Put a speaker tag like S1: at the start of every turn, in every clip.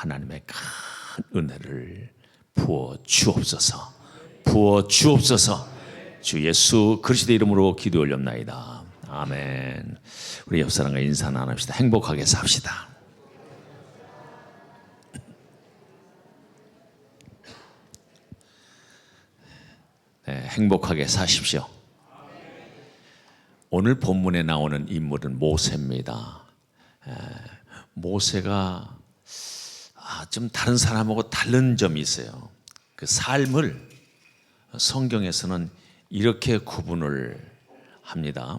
S1: 하나님의 큰 은혜를 부어 주옵소서. 부어 주옵소서. 주 예수 그리스도의 이름으로 기도 올렸나이다. 아멘. 우리 옆 사람과 인사 나눕시다. 행복하게 삽시다. 네, 행복하게 사십시오. 오늘 본문에 나오는 인물은 모세입니다. 모세가 좀 다른 사람하고 다른 점이 있어요. 그 삶을 성경에서는 이렇게 구분을 합니다.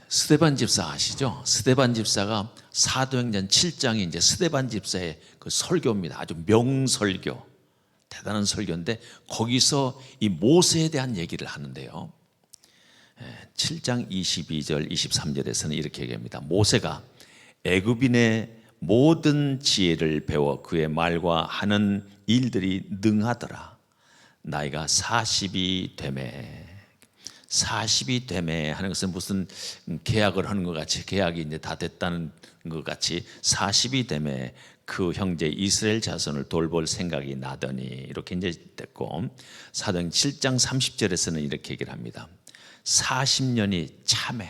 S1: 스데반 집사 아시죠? 스데반 집사가 사도행전 7장이 이제 스데반 집사의 그 설교입니다. 아주 명설교, 대단한 설교인데 거기서 이 모세에 대한 얘기를 하는데요. 7장 22절 23절에서는 이렇게 얘기합니다. 모세가 애굽인의 모든 지혜를 배워 그의 말과 하는 일들이 능하더라. 나이가 40이 되매. 40이 되매 하는 것은 무슨 계약을 하는 것 같이, 계약이 이제 다 됐다는 것 같이 40이 되매 그 형제 이스라엘 자손을 돌볼 생각이 나더니, 이렇게 이제 됐고, 사도행 7장 30절에서는 이렇게 얘기를 합니다. 40년이 참해.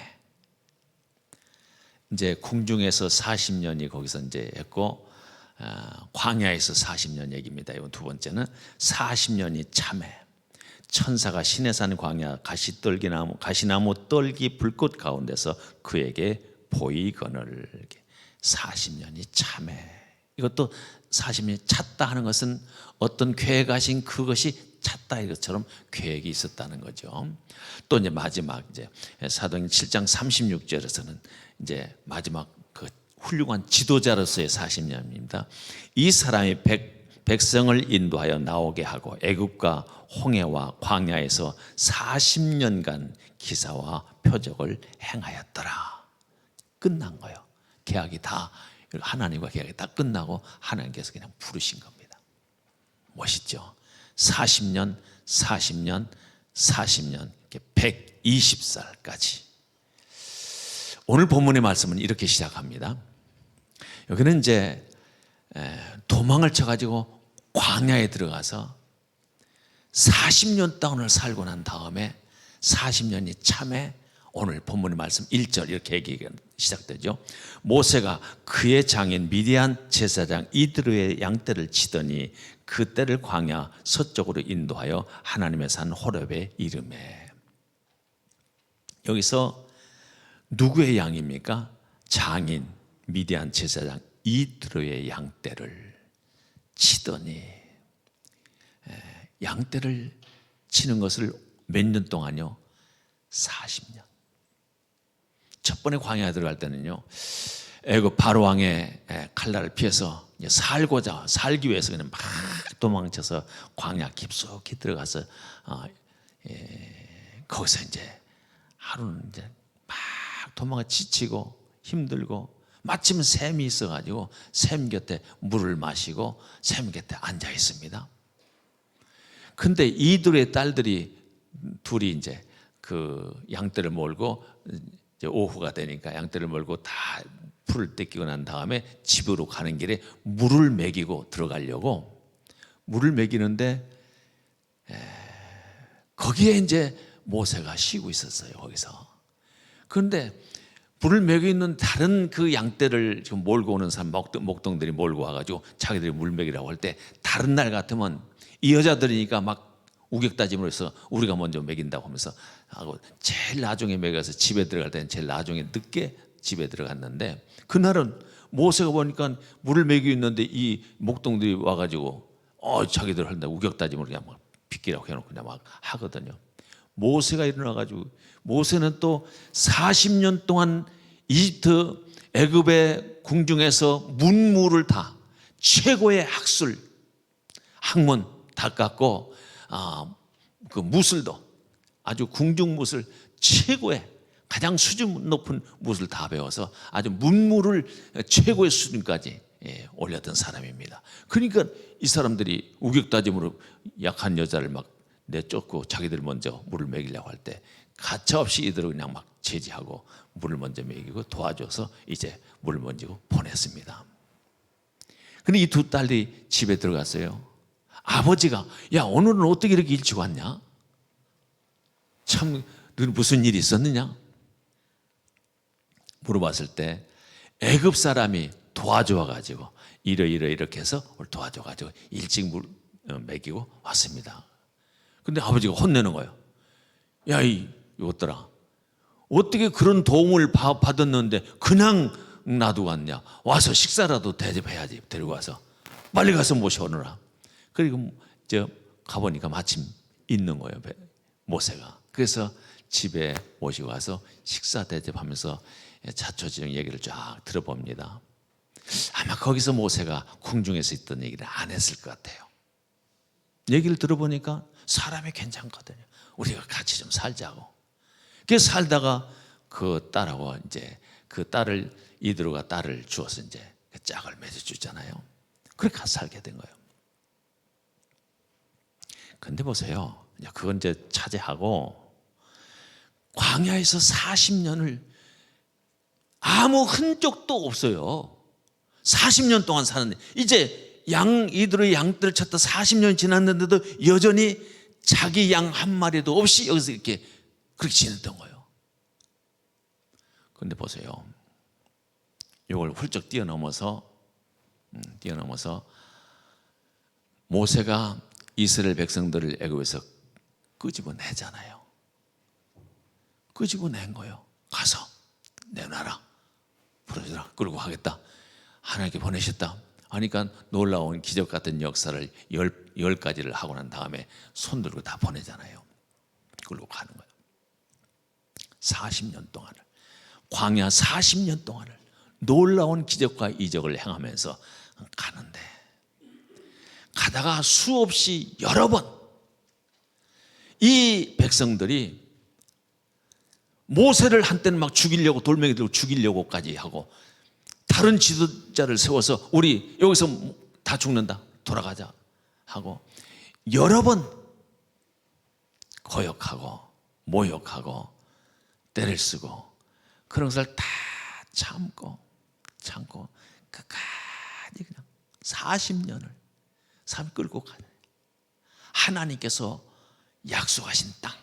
S1: 이제 궁중에서 40년이 거기서 이제 했고, 광야에서 40년 얘기입니다. 이건 두 번째는 40년이 참해. 천사가 시내산 광야 가시나무 떨기 불꽃 가운데서 그에게 보이거늘. 40년이 참해. 이것도 40년이 찼다 하는 것은 어떤 계획하신 그것이 찼다, 이것처럼 계획이 있었다는 거죠. 또 이제 마지막 이제 사도행 7장 36절에서는 이제 마지막 그 훌륭한 지도자로서의 40년입니다. 이 사람이 백성을 인도하여 나오게 하고 애굽과 홍해와 광야에서 40년간 기사와 표적을 행하였더라. 끝난 거예요. 계약이 다, 하나님과 계약이 다 끝나고 하나님께서 그냥 부르신 겁니다. 멋있죠? 40년, 40년, 40년, 120살까지. 오늘 본문의 말씀은 이렇게 시작합니다. 여기는 이제 도망을 쳐가지고 광야에 들어가서 40년 동안을 살고 난 다음에 40년이 참에 오늘 본문의 말씀 1절 이렇게 얘기가 시작되죠. 모세가 그의 장인 미디안 제사장 이드로의 양떼를 치더니 그 떼를 광야 서쪽으로 인도하여 하나님의 산 호렙에 이르매. 여기서 누구의 양입니까? 장인 미디안 제사장 이드로의 양떼를 치더니, 양떼를 치는 것을 몇 년 동안요? 40년. 첫 번에 광야에 들어갈 때는요, 애굽 바로 왕의 칼날을 피해서 살기 위해서 그냥 막 도망쳐서 광야 깊숙이 들어가서 거기서 이제 하루는 이제 막 도망가 지치고 힘들고, 마침 샘이 있어가지고 샘 곁에 물을 마시고 샘 곁에 앉아 있습니다. 근데 이들의 딸들이 둘이 이제 그 양떼를 몰고, 이제 오후가 되니까 양떼를 몰고 다 풀을 뜯기고 난 다음에 집으로 가는 길에 물을 먹이고 들어가려고 물을 먹이는데, 거기에 이제 모세가 쉬고 있었어요. 거기서. 그런데 물을 먹이고 있는 다른 그 양떼를 지금 몰고 오는 사람, 목동들이 몰고 와가지고 자기들이 물 먹이라고 할 때, 다른 날 같으면 이 여자들이니까 막 우격다짐으로 해서 우리가 먼저 먹인다고 하면서 하고, 제일 나중에 먹여서 집에 들어갈 때는 제일 나중에 늦게 집에 들어갔는데, 그날은 모세가 보니까 물을 먹이고 있는데 이 목동들이 와가지고 자기들 한다 우격다짐으로 그냥 막 비키라고 해놓고 그냥 막 하거든요. 모세가 일어나가지고, 모세는 또 40년 동안 이집트 애굽의 궁중에서 문무를 다, 최고의 학문 다 깎고, 그 무술도 아주 궁중 무술 최고의 가장 수준 높은 무술 다 배워서 아주 문무를 최고의 수준까지 올렸던 사람입니다. 그러니까 이 사람들이 우격다짐으로 약한 여자를 막 내쫓고 자기들 먼저 물을 먹이려고 할 때 가차없이 이들을 그냥 막 제지하고 물을 먼저 먹이고 도와줘서 이제 물을 먼저 보냈습니다. 근데 이 두 딸이 집에 들어갔어요. 아버지가 야 오늘은 어떻게 이렇게 일찍 왔냐? 참 너는 무슨 일이 있었느냐? 물어봤을 때 애굽 사람이 도와줘가지고 이렇게 해서 도와줘가지고 일찍 먹이고 왔습니다. 근데 아버지가 혼내는 거예요. 야 이것들아 어떻게 그런 도움을 받았는데 그냥 놔두고 왔냐? 와서 식사라도 대접해야지. 데리고 와서 빨리 가서 모셔오느라. 그리고 가보니까 마침 있는 거예요, 모세가. 그래서 집에 모시고 와서 식사 대접하면서 자초지종 얘기를 쫙 들어봅니다. 아마 거기서 모세가 궁중에서 있던 얘기를 안 했을 것 같아요. 얘기를 들어보니까 사람이 괜찮거든요. 우리가 같이 좀 살자고. 그래서 살다가 그 딸하고 이제 그 딸을 이드로가 딸을 주어서 이제 그 짝을 맺어주잖아요. 그렇게 가서 살게 된 거예요. 근데 보세요. 그건 이제 차지하고 광야에서 40년을 아무 흔적도 없어요. 40년 동안 사는데 이제 이드로의 양들을 찾다 40년이 지났는데도 여전히 자기 양 한 마리도 없이 여기서 이렇게 그렇게 지냈던 거예요. 그런데 보세요. 이걸 훌쩍 뛰어넘어서 모세가 이스라엘 백성들을 애굽에서 끄집어내잖아요. 끄집어낸 거예요. 가서 내놔라, 풀어주라, 끌고 가겠다. 하나님께 보내셨다 하니까 놀라운 기적 같은 역사를 10가지를 하고 난 다음에 손 들고 다 보내잖아요. 끌고 가는 거예요. 40년 동안을, 광야 40년 동안을 놀라운 기적과 이적을 행하면서 가는데, 가다가 수없이 여러 번 이 백성들이 모세를 한때는 막 죽이려고, 돌멩이 들고 죽이려고까지 하고, 다른 지도자를 세워서 우리 여기서 다 죽는다, 돌아가자 하고 여러 번 거역하고 모욕하고 때를 쓰고 그런 것을 다 참고 끝까지 그냥 40년을 삶 끌고 가요. 하나님께서 약속하신 땅,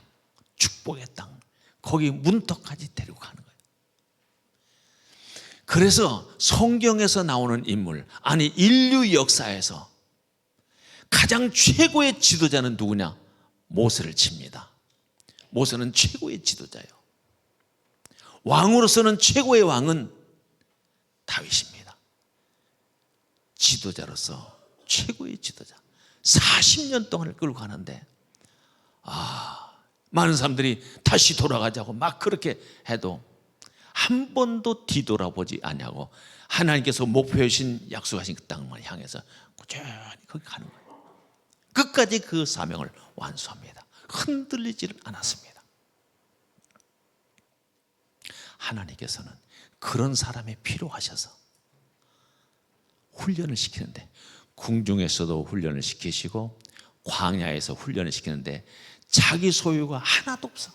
S1: 축복의 땅, 거기 문턱까지 데리고 가는 거예요. 그래서 성경에서 나오는 인물, 아니 인류 역사에서 가장 최고의 지도자는 누구냐? 모세를 칩니다. 모세는 최고의 지도자예요. 왕으로서는 최고의 왕은 다윗입니다. 지도자로서 최고의 지도자. 40년 동안을 끌고 가는데 많은 사람들이 다시 돌아가자고 막 그렇게 해도 한 번도 뒤돌아보지 않냐고, 하나님께서 목표하신 약속하신 그 땅만 향해서 꾸준히 거기 가는 거예요. 끝까지 그 사명을 완수합니다. 흔들리지를 않았습니다. 하나님께서는 그런 사람이 필요하셔서 훈련을 시키는데, 궁중에서도 훈련을 시키시고 광야에서 훈련을 시키는데 자기 소유가 하나도 없어.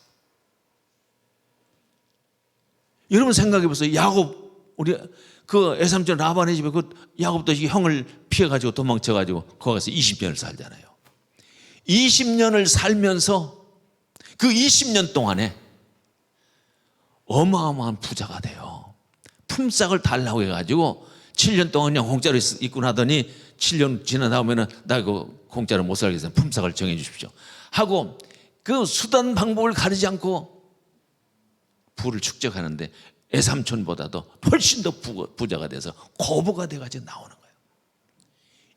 S1: 여러분 생각해 보세요. 야곱, 우리 그 애삼촌 라반의 집에 그 야곱도 형을 피해가지고 도망쳐가지고 거기 가서 20년을 살잖아요. 20년을 살면서 그 20년 동안에 어마어마한 부자가 돼요. 품삯을 달라고 해가지고 7년 동안 그냥 공짜로 있고 나더니 7년 지나 나오면은 나 그 공짜로 못 살게 해서 품삯을 정해 주십시오 하고 그 수단 방법을 가리지 않고 부를 축적하는데 애삼촌보다도 훨씬 더 부자가 돼서 거부가 돼가지고 나오는 거예요.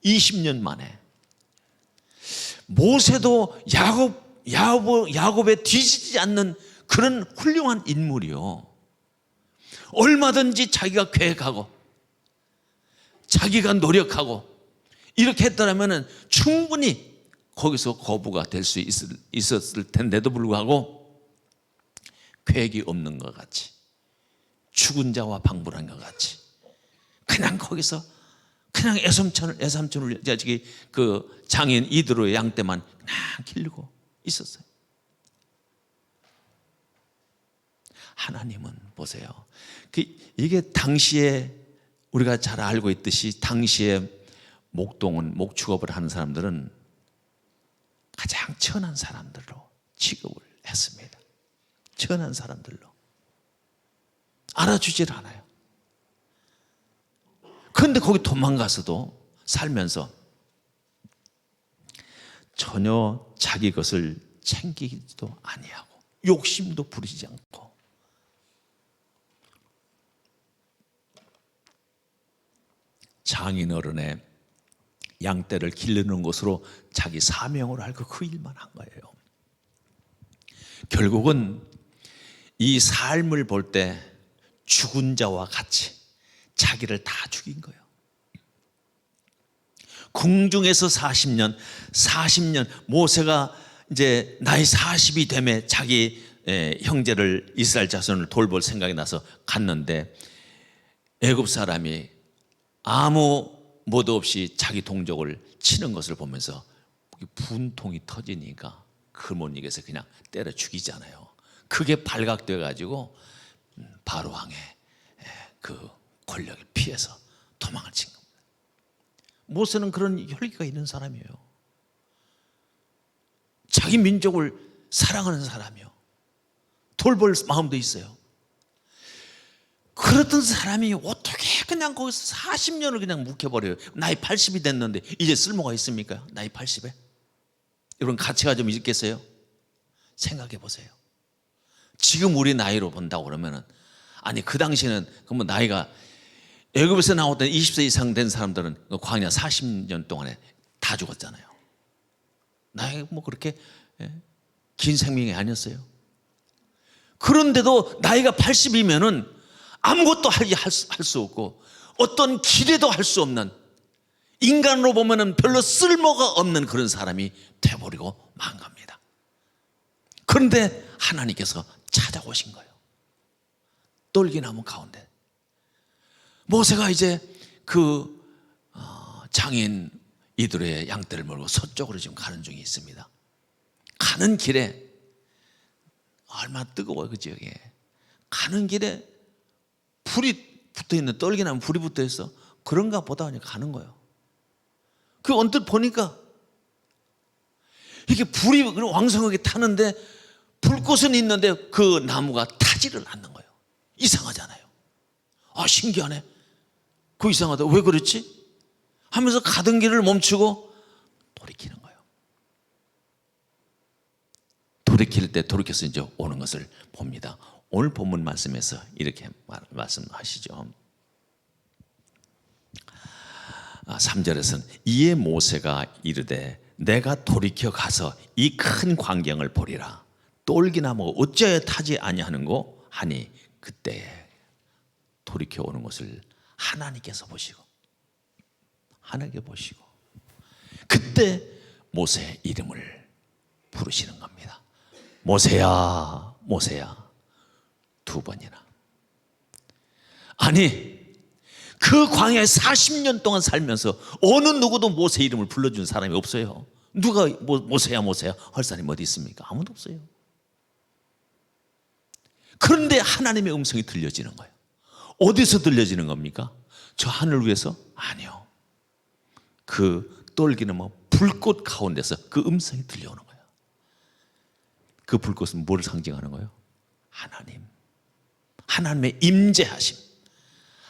S1: 20년 만에. 모세도 야곱에 뒤지지 않는 그런 훌륭한 인물이요. 얼마든지 자기가 계획하고 자기가 노력하고 이렇게 했더라면 충분히 거기서 거부가 될 수 있었을 텐데도 불구하고 계획이 없는 것 같이, 죽은 자와 방불한 것 같이 그냥 거기서 그냥 애삼촌을 저기 그 장인 이드로의 양 떼만 그냥 기르고 있었어요. 하나님은 보세요. 이게 당시에 우리가 잘 알고 있듯이 당시에 목동은 목축업을 하는 사람들은 가장 천한 사람들로 취급을 했습니다. 천한 사람들로. 알아주질 않아요. 그런데 거기 도망가서도 살면서 전혀 자기 것을 챙기지도 아니하고 욕심도 부리지 않고 장인어른의 양떼를 기르는 것으로 자기 사명을 알고 그 일만 한 거예요. 결국은 이 삶을 볼 때 죽은 자와 같이 자기를 다 죽인 거예요. 궁중에서 40년 모세가 이제 나이 40이 되매 자기 형제를 이스라엘 자손을 돌볼 생각이 나서 갔는데 애굽 사람이 아무 뭐도 없이 자기 동족을 치는 것을 보면서 분통이 터지니까 그 못 이겨서 그냥 때려 죽이잖아요. 그게 발각돼 가지고 바로 왕의 그 권력을 피해서 도망을 친 겁니다. 모세는 그런 혈기가 있는 사람이에요. 자기 민족을 사랑하는 사람이요. 돌볼 마음도 있어요. 그랬던 사람이 어떻게 그냥 거기서 40년을 그냥 묵혀버려요. 나이 80이 됐는데 이제 쓸모가 있습니까? 나이 80에? 여러분 가치가 좀 있겠어요? 생각해 보세요. 지금 우리 나이로 본다고 그러면은 아니 그 당시에는 그러면 나이가 애굽에서 나왔던 20세 이상 된 사람들은 광야 40년 동안에 다 죽었잖아요. 나이가 뭐 그렇게 긴 생명이 아니었어요. 그런데도 나이가 80이면은 아무것도 할 수 없고 어떤 기대도 할 수 없는 인간으로 보면은 별로 쓸모가 없는 그런 사람이 돼버리고 만 겁니다. 그런데 하나님께서 찾아오신 거예요. 떨기나무 가운데. 모세가 이제 그 장인 이드로의 양떼를 몰고 서쪽으로 지금 가는 중에 있습니다. 가는 길에 얼마나 뜨거워요 그 지역에. 가는 길에 불이 붙어있는 떨기나무 불이 붙어있어. 그런가 보다 그냥 가는 거예요. 그 언뜻 보니까 이게 불이 왕성하게 타는데 불꽃은 있는데 그 나무가 타지를 않는 거예요. 이상하잖아요. 아 신기하네. 그 이상하다. 왜 그렇지? 하면서 가던 길을 멈추고 돌이키는 거예요. 돌이킬 때 돌이켜서 이제 오는 것을 봅니다. 오늘 본문 말씀에서 이렇게 말씀하시죠. 3절에서는 이에 모세가 이르되 내가 돌이켜 가서 이 큰 광경을 보리라. 똘기나무 어찌하여 타지 아니하는고 하니 그때 돌이켜 오는 것을 하나님께서 보시고 하나님께 보시고 그때 모세의 이름을 부르시는 겁니다. 모세야 모세야 두 번이나. 아니 그 광야에 40년 동안 살면서 어느 누구도 모세 이름을 불러준 사람이 없어요. 누가 모세야 모세야 할 사람이 어디 있습니까? 아무도 없어요. 그런데 하나님의 음성이 들려지는 거예요. 어디서 들려지는 겁니까? 저 하늘 위에서? 아니요. 그 떨기나무 불꽃 가운데서 그 음성이 들려오는 거예요. 그 불꽃은 뭘 상징하는 거예요? 하나님. 하나님의 임재하심,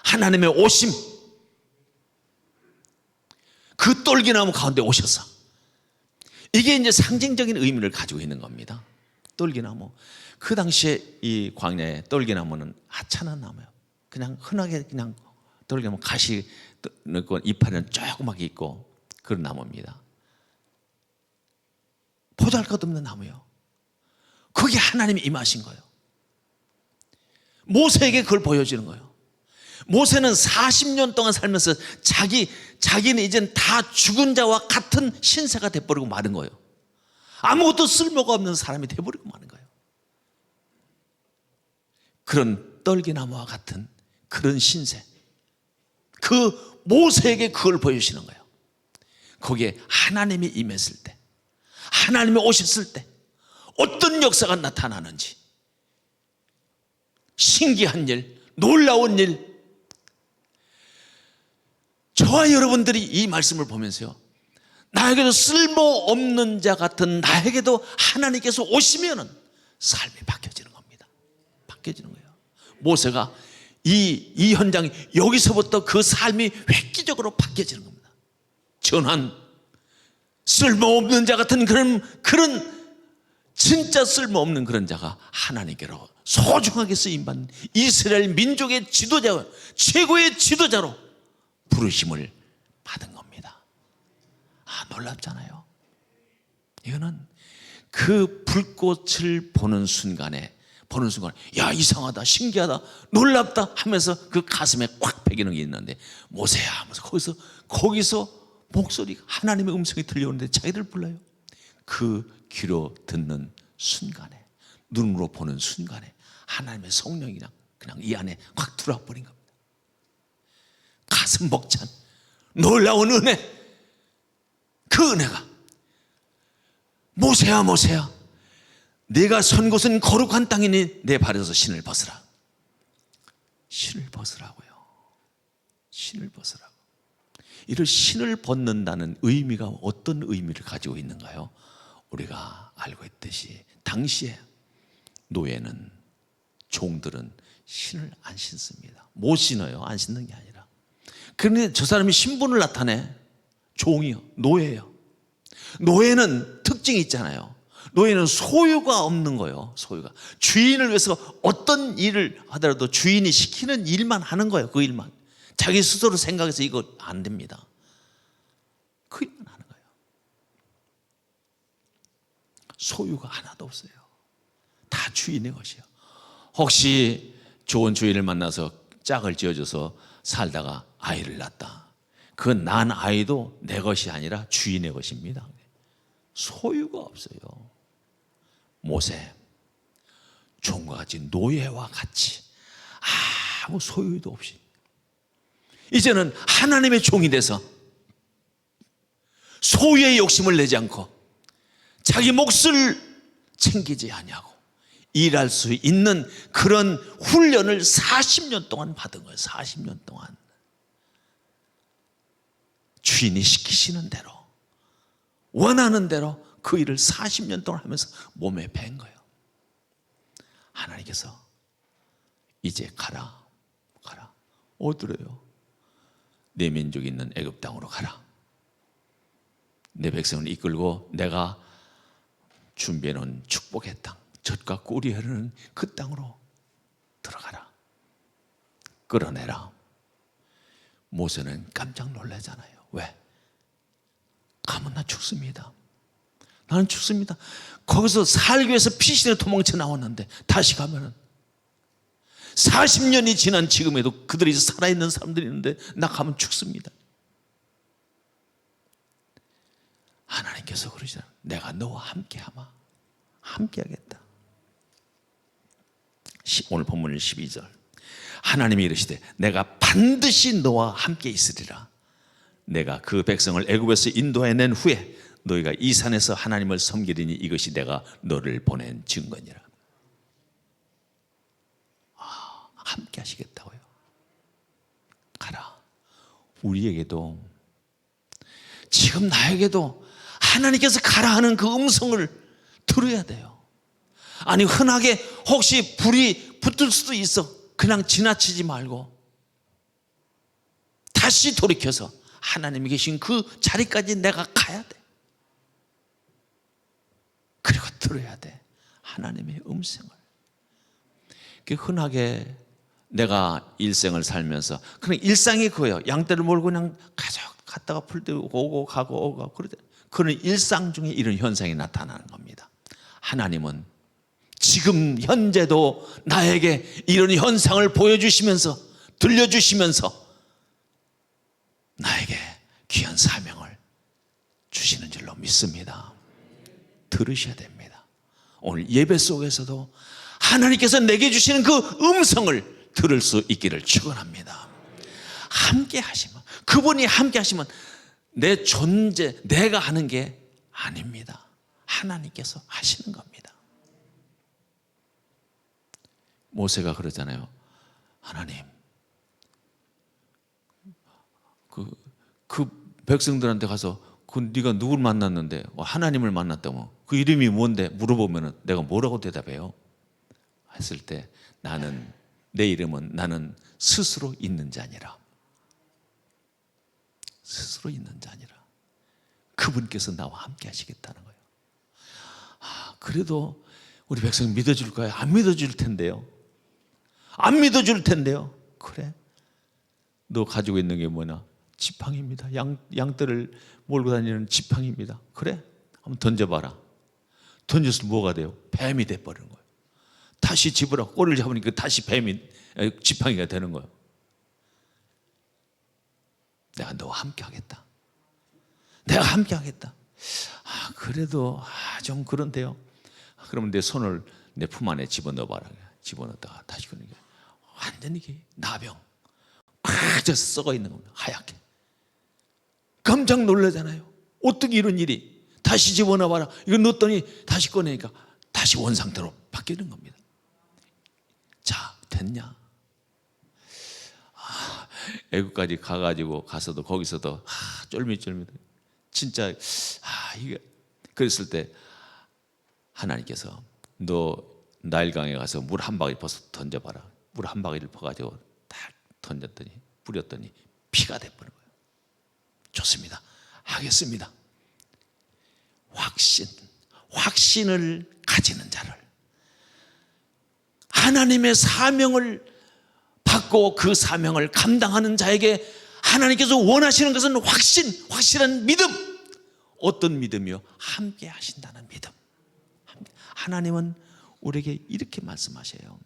S1: 하나님의 오심. 그 떨기나무 가운데 오셔서 이게 이제 상징적인 의미를 가지고 있는 겁니다. 떨기나무. 그 당시에 이 광야의 떨기나무는 하찮은 나무예요. 그냥 흔하게 그냥 떨기나무 가시 넣고 이파리는 조그맣게 있고 그런 나무입니다. 보잘것없는 나무예요. 그게 하나님이 임하신 거예요. 모세에게 그걸 보여주는 거예요. 모세는 40년 동안 살면서 자기는 이젠 다 죽은 자와 같은 신세가 돼버리고 마는 거예요. 아무것도 쓸모가 없는 사람이 돼버리고 마는 거예요. 그런 떨기나무와 같은 그런 신세, 그 모세에게 그걸 보여주시는 거예요. 거기에 하나님이 임했을 때, 하나님이 오셨을 때 어떤 역사가 나타나는지, 신기한 일, 놀라운 일, 저와 여러분들이 이 말씀을 보면서요, 나에게도 쓸모없는 자 같은 나에게도 하나님께서 오시면은 삶이 바뀌어지는 겁니다. 바뀌어지는 거예요. 모세가 이 현장, 여기서부터 그 삶이 획기적으로 바뀌어지는 겁니다. 전한 쓸모없는 자 같은 그런 진짜 쓸모없는 그런 자가 하나님께로 소중하게 쓰임받는 이스라엘 민족의 지도자, 최고의 지도자로 부르심을 받은 겁니다. 놀랍잖아요. 이거는 그 불꽃을 보는 순간에 야, 이상하다, 신기하다, 놀랍다 하면서 그 가슴에 꽉 배기는 게 있는데, 모세야 하면서 거기서 목소리가, 하나님의 음성이 들려오는데 자기들 불러요. 그 귀로 듣는 순간에, 눈으로 보는 순간에 하나님의 성령이 그냥 이 안에 확 들어와 버린 겁니다. 가슴 벅찬 놀라운 은혜, 그 은혜가, 모세야 네가 선 곳은 거룩한 땅이니 내 발에서 신을 벗으라. 신을 벗으라고요. 신을 벗으라고. 이를 신을 벗는다는 의미가 어떤 의미를 가지고 있는가요? 우리가 알고 있듯이 당시에 노예는, 종들은 신을 안 신습니다. 못 신어요. 안 신는 게 아니라. 그런데 저 사람이 신분을 나타내. 종이요, 노예예요. 노예는 특징이 있잖아요. 노예는 소유가 없는 거예요. 소유가. 주인을 위해서 어떤 일을 하더라도 주인이 시키는 일만 하는 거예요. 그 일만. 자기 스스로 생각해서 이거 안 됩니다. 그 일만 하는 거예요. 소유가 하나도 없어요. 다 주인의 것이에요. 혹시 좋은 주인을 만나서 짝을 지어줘서 살다가 아이를 낳았다. 그 난 아이도 내 것이 아니라 주인의 것입니다. 소유가 없어요. 모세, 종과 같이 노예와 같이 아무 소유도 없이 이제는 하나님의 종이 돼서 소유의 욕심을 내지 않고 자기 몫을 챙기지 아니하고 일할 수 있는 그런 훈련을 40년 동안 받은 거예요. 40년 동안 주인이 시키시는 대로, 원하는 대로 그 일을 40년 동안 하면서 몸에 밴 거예요. 하나님께서 이제 가라. 어디로요? 내 민족이 있는 애굽 땅으로 가라. 내 백성을 이끌고 내가 준비해 놓은 축복의 땅, 젖과 꿀이 흐르는 그 땅으로 들어가라. 끌어내라. 모세는 깜짝 놀라잖아요. 왜? 가면 나 죽습니다. 나는 죽습니다. 거기서 살기 위해서 피신에 도망쳐 나왔는데 다시 가면은 40년이 지난 지금에도 그들이 살아있는 사람들이 있는데 나 가면 죽습니다. 하나님께서 그러시잖아요. 내가 너와 함께하마. 함께하겠다. 오늘 본문 12절. 하나님이 이르시되 내가 반드시 너와 함께 있으리라. 내가 그 백성을 애굽에서 인도해낸 후에 너희가 이 산에서 하나님을 섬기리니 이것이 내가 너를 보낸 증거니라. 함께 하시겠다고요. 가라. 우리에게도, 지금 나에게도 하나님께서 가라 하는 그 음성을 들어야 돼요. 아니, 흔하게 혹시 불이 붙을 수도 있어. 그냥 지나치지 말고 다시 돌이켜서 하나님이 계신 그 자리까지 내가 가야 돼. 그리고 들어야 돼. 하나님의 음성을. 흔하게 내가 일생을 살면서 그냥 일상이 그거예요. 양떼를 몰고 그냥 갔다가 풀 때 오고 가고 그러다. 그런 일상 중에 이런 현상이 나타나는 겁니다. 하나님은 지금 현재도 나에게 이런 현상을 보여주시면서, 들려주시면서 나에게 귀한 사명을 주시는 줄로 믿습니다. 들으셔야 됩니다. 오늘 예배 속에서도 하나님께서 내게 주시는 그 음성을 들을 수 있기를 축원합니다. 함께 하시면, 그분이 함께 하시면 내 존재, 내가 하는 게 아닙니다. 하나님께서 하시는 겁니다. 모세가 그러잖아요. 하나님, 그 백성들한테 가서 그 네가 누굴 만났는데 하나님을 만났다고 그 이름이 뭔데 물어보면 내가 뭐라고 대답해요? 했을 때 내 이름은 나는 스스로 있는 자니라. 스스로 있는 자니라. 그분께서 나와 함께 하시겠다는 거예요. 그래도 우리 백성 믿어줄 거예요? 안 믿어줄 텐데요. 안 믿어줄 텐데요. 그래? 너 가지고 있는 게 뭐냐? 지팡이입니다. 양떼를 몰고 다니는 지팡이입니다. 그래? 한번 던져봐라. 던졌을 뭐가 돼요? 뱀이 돼버리는 거예요. 다시 집으라. 꼬리를 잡으니까 다시 지팡이가 되는 거예요. 내가 너와 함께 하겠다. 내가 함께 하겠다. 그래도 좀 그런데요. 그러면 내 손을 내 품 안에 집어넣어봐라. 집어넣다가 다시 그러니까 완전히 나병 팍 져서 썩어 있는 겁니다. 하얗게. 깜짝 놀라잖아요. 어떻게 이런 일이. 다시 집어넣어봐라. 이거 넣었더니 다시 꺼내니까 다시 원상태로 바뀌는 겁니다. 자, 됐냐? 애국까지 가서도 거기서도 쫄깃쫄깃. 진짜 이게 그랬을 때 하나님께서 너 나일강에 가서 물 한 바가지 벗어 던져봐라. 물 한 바가지를 퍼가지고 딱 던졌더니 뿌렸더니 피가 돼버린 거예요. 좋습니다. 하겠습니다. 확신을 가지는 자를, 하나님의 사명을 받고 그 사명을 감당하는 자에게 하나님께서 원하시는 것은 확실한 믿음. 어떤 믿음이요? 함께 하신다는 믿음. 하나님은 우리에게 이렇게 말씀하셔요.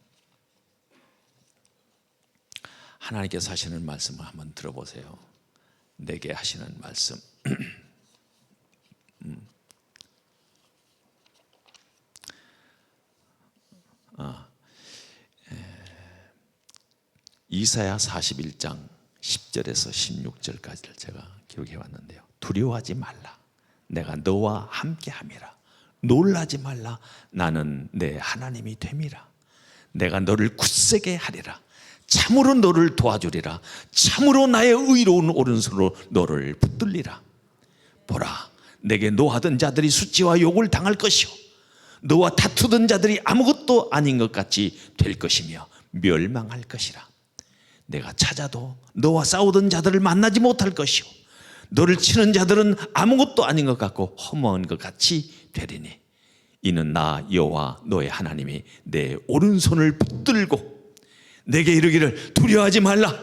S1: 하나님께서 하시는 말씀을 한번 들어보세요. 내게 하시는 말씀. 이사야 41장 10절에서 16절까지를 제가 기록해 왔는데요. 두려워하지 말라. 내가 너와 함께함이라. 놀라지 말라. 나는 내 하나님이 됨이라. 내가 너를 굳세게 하리라. 참으로 너를 도와주리라. 참으로 나의 의로운 오른손으로 너를 붙들리라. 보라, 내게 노하던 자들이 수치와 욕을 당할 것이요 너와 다투던 자들이 아무것도 아닌 것 같이 될 것이며 멸망할 것이라. 내가 찾아도 너와 싸우던 자들을 만나지 못할 것이요 너를 치는 자들은 아무것도 아닌 것 같고 허무한 것 같이 되리니 이는 나 여호와 너의 하나님이 내 오른손을 붙들고 내게 이르기를 두려워하지 말라.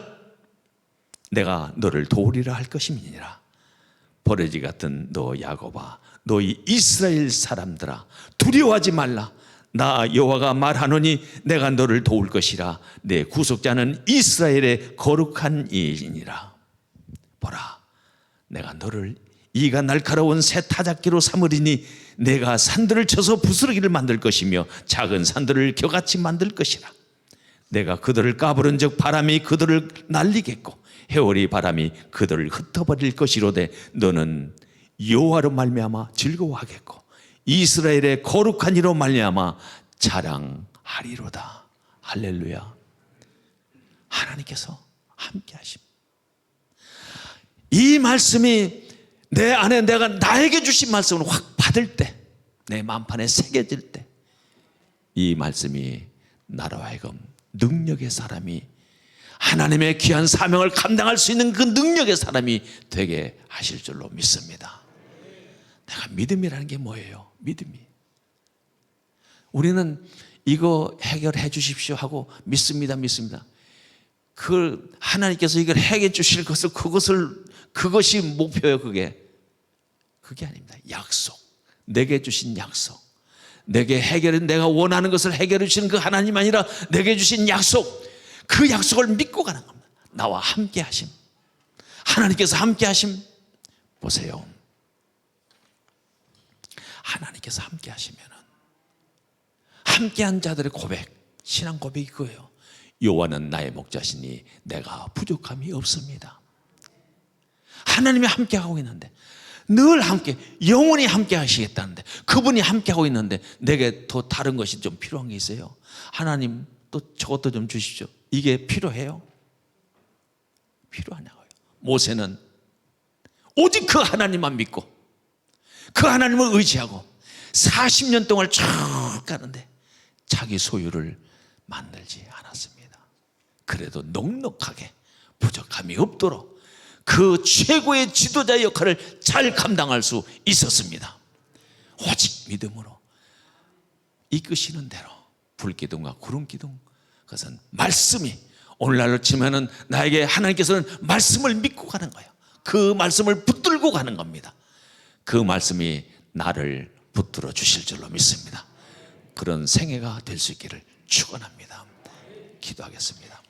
S1: 내가 너를 도우리라 할 것임이니라. 버러지 같은 너 야곱아, 너희 이스라엘 사람들아, 두려워하지 말라. 나 여호와가 말하노니 내가 너를 도울 것이라. 내 구속자는 이스라엘의 거룩한 이이니라. 보라, 내가 너를 이가 날카로운 새 타작기로 삼으리니 내가 산들을 쳐서 부스러기를 만들 것이며 작은 산들을 겨같이 만들 것이라. 내가 그들을 까부른 즉 바람이 그들을 날리겠고 해오리 바람이 그들을 흩어버릴 것이로되 너는 여호와로 말미암아 즐거워하겠고 이스라엘의 거룩한 이로 말미암아 자랑하리로다. 할렐루야. 하나님께서 함께 하십니다. 이 말씀이 내 안에 내가 나에게 주신 말씀을 확 받을 때, 내 마음판에 새겨질 때 이 말씀이 나로 하여금 능력의 사람이, 하나님의 귀한 사명을 감당할 수 있는 그 능력의 사람이 되게 하실 줄로 믿습니다. 내가 믿음이라는 게 뭐예요? 믿음이. 우리는 이거 해결해 주십시오 하고 믿습니다. 그 하나님께서 이걸 해결해 주실 것을 그것이 목표예요. 그게 아닙니다. 약속. 내게 주신 약속. 내가 원하는 것을 해결해 주시는 그 하나님 아니라 내게 주신 약속. 그 약속을 믿고 가는 겁니다. 나와 함께 하심. 하나님께서 함께 하심. 보세요. 하나님께서 함께 하시면은 함께한 자들의 고백, 신앙 고백이 그거예요. 여호와는 나의 목자시니 내가 부족함이 없습니다. 하나님이 함께하고 있는데, 늘 함께, 영원히 함께 하시겠다는데, 그분이 함께하고 있는데 내게 더 다른 것이 좀 필요한 게 있어요. 하나님 또 저것도 좀 주십시오. 이게 필요해요? 필요하냐고요. 모세는 오직 그 하나님만 믿고 그 하나님을 의지하고 40년 동안 쭉 가는데 자기 소유를 만들지 않았습니다. 그래도 넉넉하게 부족함이 없도록 그 최고의 지도자 역할을 잘 감당할 수 있었습니다. 오직 믿음으로 이끄시는 대로 불기둥과 구름기둥, 그것은 말씀이 오늘날로 치면은 나에게 하나님께서는 말씀을 믿고 가는 거예요. 그 말씀을 붙들고 가는 겁니다. 그 말씀이 나를 붙들어 주실 줄로 믿습니다. 그런 생애가 될 수 있기를 축원합니다. 기도하겠습니다.